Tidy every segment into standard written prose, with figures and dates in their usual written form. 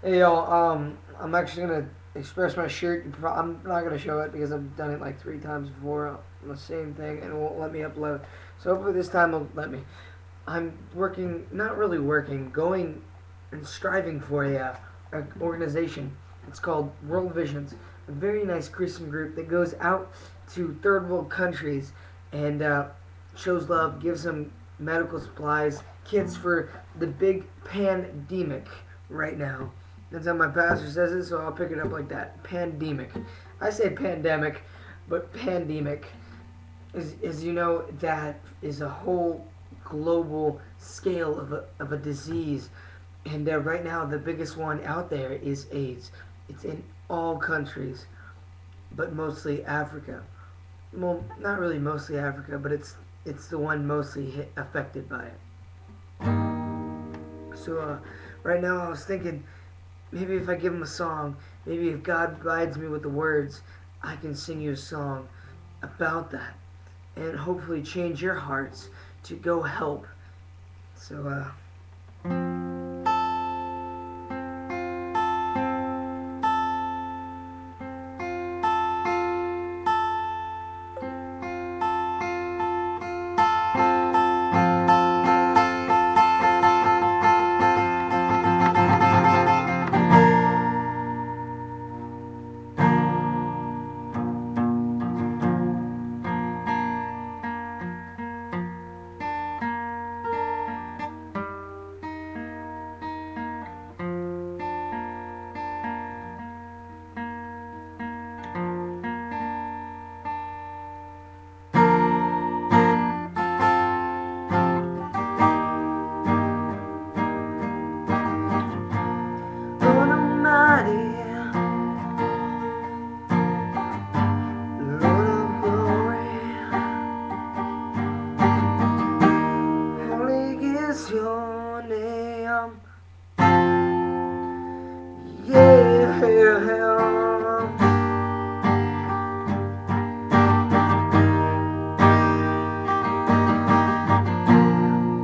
Hey yo, I'm actually gonna express my shirt. I'm not gonna show it because I've done it like 3 times before on the same thing, and it won't let me upload. So hopefully this time it'll let me. I'm working, not really working, going and striving for a organization. It's called World Visions, a very nice Christian group that goes out to third world countries and shows love, gives them medical supplies, kits for the big pandemic right now. That's how my pastor says it, so I'll pick it up like that. Pandemic. I say pandemic, but pandemic is you know, that is a whole global scale of a disease. And right now, the biggest one out there is AIDS. It's in all countries, but mostly Africa. Well, not really mostly Africa, but it's the one mostly affected by it. So right now, I was thinking maybe if I give him a song, maybe if God guides me with the words, I can sing you a song about that, and hopefully change your hearts to go help. So Lord Almighty, Lord of glory, holy is your name. Yeah.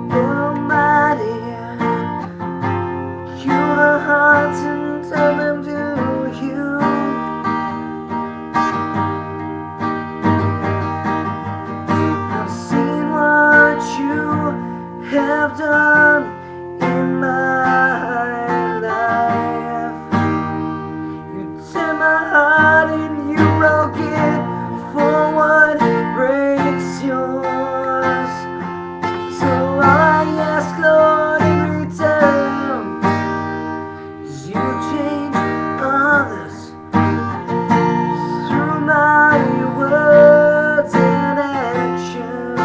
Lord Almighty, cure the hearts and turn them to you. I've seen what you have done in my life. You turned my heart and you broke it for what breaks yours. So all I ask, Lord, in return is you change others through my words and actions.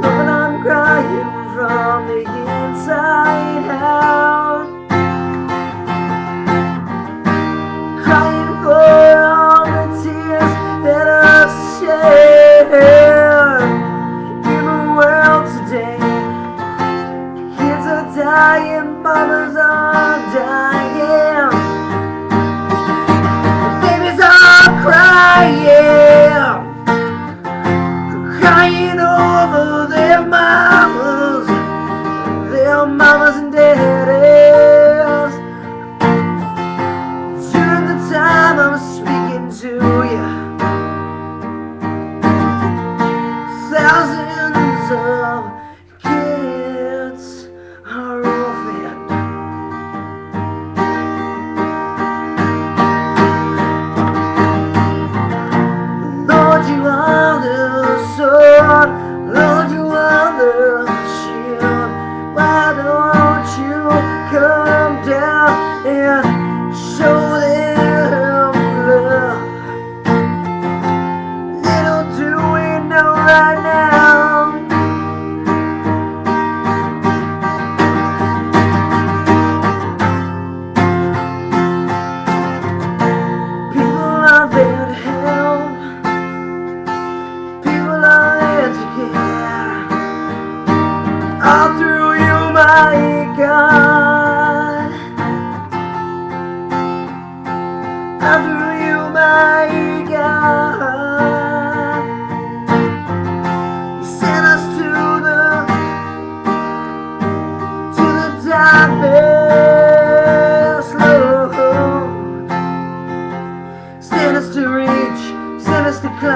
Lord, I'm crying from the inside out, crying for all the tears that I've shed in the world today. Kids are dying, mothers are dying, babies are crying over their mamas and daddies. During the time I'm speaking to you,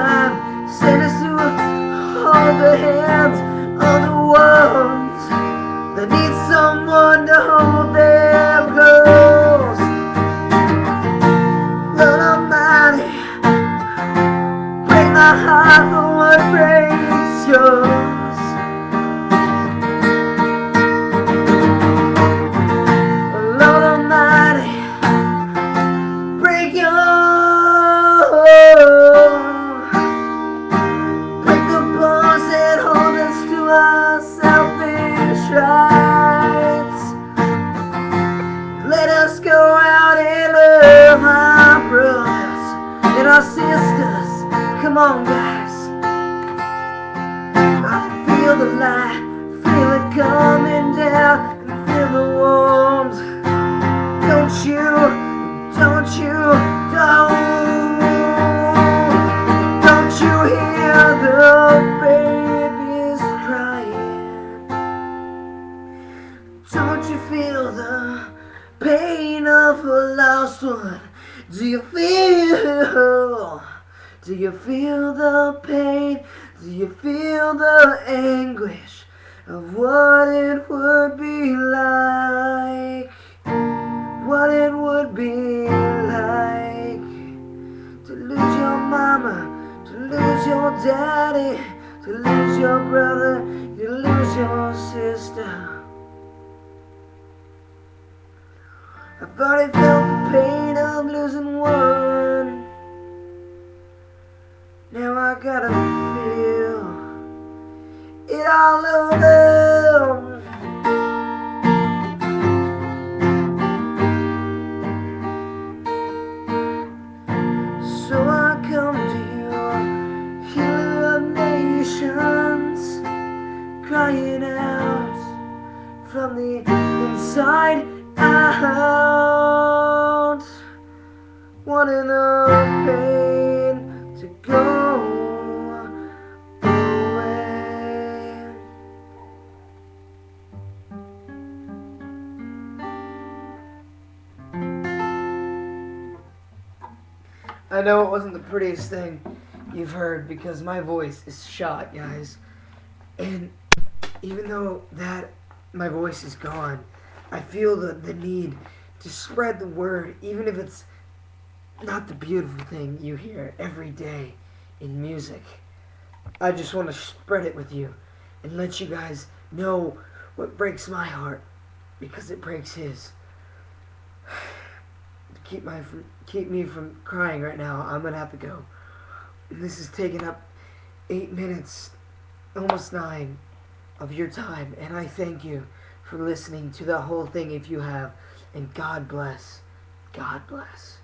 time. Send us to hold the hands of the ones that need someone to hold them close. Lord Almighty, break my heart for what breaks yours. Lord Almighty, break yours. Break the bonds that hold us to our selfish rights. Let us go out and love our brothers and our sisters. Come on, guys. I feel the light, feel it coming down, and feel the warmth. Don't you, don't hear the babies crying? Don't you feel the pain of a lost one? Do you feel the pain? Do you feel the anguish of what it would be like? What it would be like to lose your mama, to lose your daddy, to lose your brother, to lose your sister. I've already felt the pain of losing one. Now I gotta feel it all over. So I come to you, healer of nations, crying out from the inside out, wanting the pain to go away. I know it wasn't the prettiest thing you've heard because my voice is shot, guys. And even though that my voice is gone, I feel the need to spread the word, even if it's not the beautiful thing you hear every day in music. I just want to spread it with you and let you guys know what breaks my heart, because it breaks his. To keep me from crying right now, I'm gonna have to go. This has taken up 8 minutes, almost 9, of your time, and I thank you for listening to the whole thing if you have. And God bless. God bless.